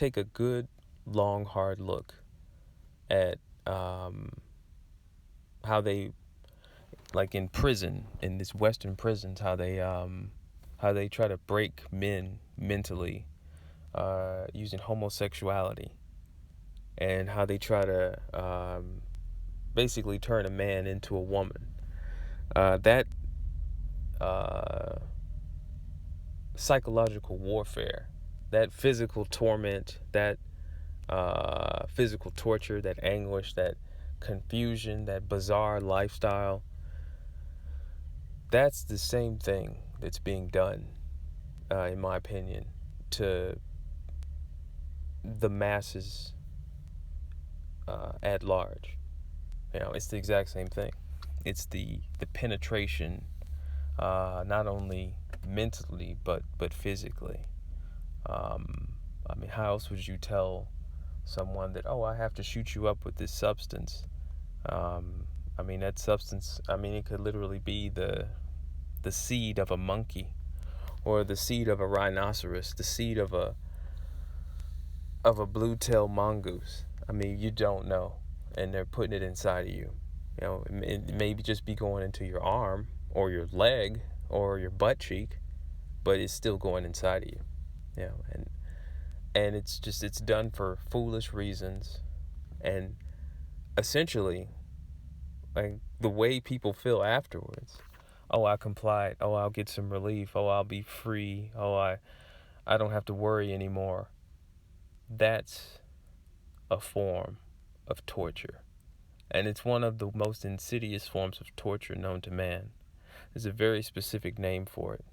take a good, long, hard look at how they, like in prison, in these Western prisons, how they try to break men mentally using homosexuality, and how they try to basically turn a man into a woman. That psychological warfare, that physical torment, that physical torture, that anguish, that confusion, that bizarre lifestyle, that's the same thing that's being done, in my opinion, to the masses at large. It's the exact same thing. It's the penetration, not only mentally but physically. I mean, how else would you tell someone that, oh, I have to shoot you up with this substance? I mean, that substance, I mean, it could literally be the seed of a monkey, or the seed of a rhinoceros, the seed of a blue-tailed mongoose. I mean, you don't know, and they're putting it inside of you. It may just be going into your arm or your leg or your butt cheek, but it's still going inside of you. And it's done for foolish reasons, and essentially, like, the way people feel afterwards. Oh, I complied. Oh, I'll get some relief. Oh, I'll be free. Oh, I don't have to worry anymore. That's a form of torture. And it's one of the most insidious forms of torture known to man. There's a very specific name for it.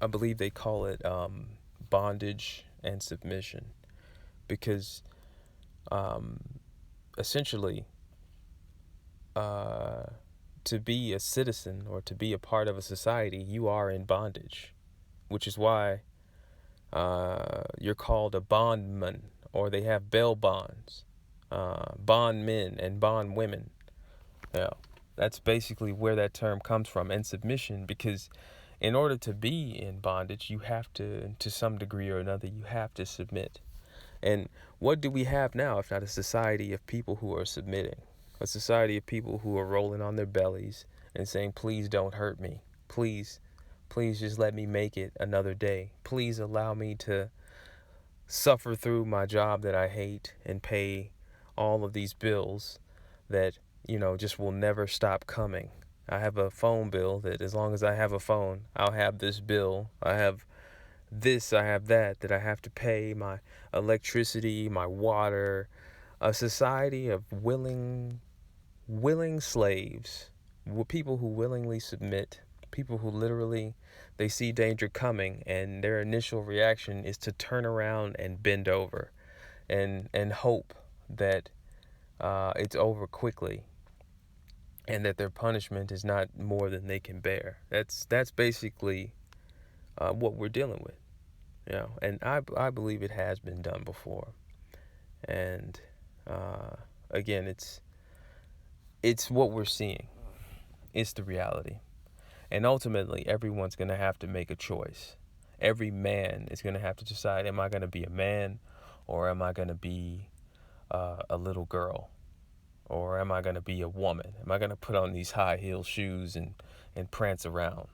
I believe they call it bondage and submission, because essentially, to be a citizen or to be a part of a society, you are in bondage, which is why you're called a bondman, or they have bail bonds, bondmen and bondwomen. That's basically where that term comes from, and submission, because in order to be in bondage, you have to some degree or another, you have to submit. And what do we have now if not a society of people who are submitting? A society of people who are rolling on their bellies and saying, please don't hurt me. Please just let me make it another day. Please allow me to suffer through my job that I hate and pay all of these bills that, just will never stop coming. I have a phone bill that, as long as I have a phone, I'll have this bill. I have this, I have that I have to pay, my electricity, my water. A society of willing slaves, people who willingly submit, people who literally, they see danger coming, and their initial reaction is to turn around and bend over and hope that it's over quickly, and that their punishment is not more than they can bear. That's basically what we're dealing with. And I believe it has been done before. And again, it's what we're seeing. It's the reality. And ultimately, everyone's going to have to make a choice. Every man is going to have to decide, am I going to be a man, or am I going to be a little girl? Or am I going to be a woman? Am I going to put on these high heel shoes and prance around?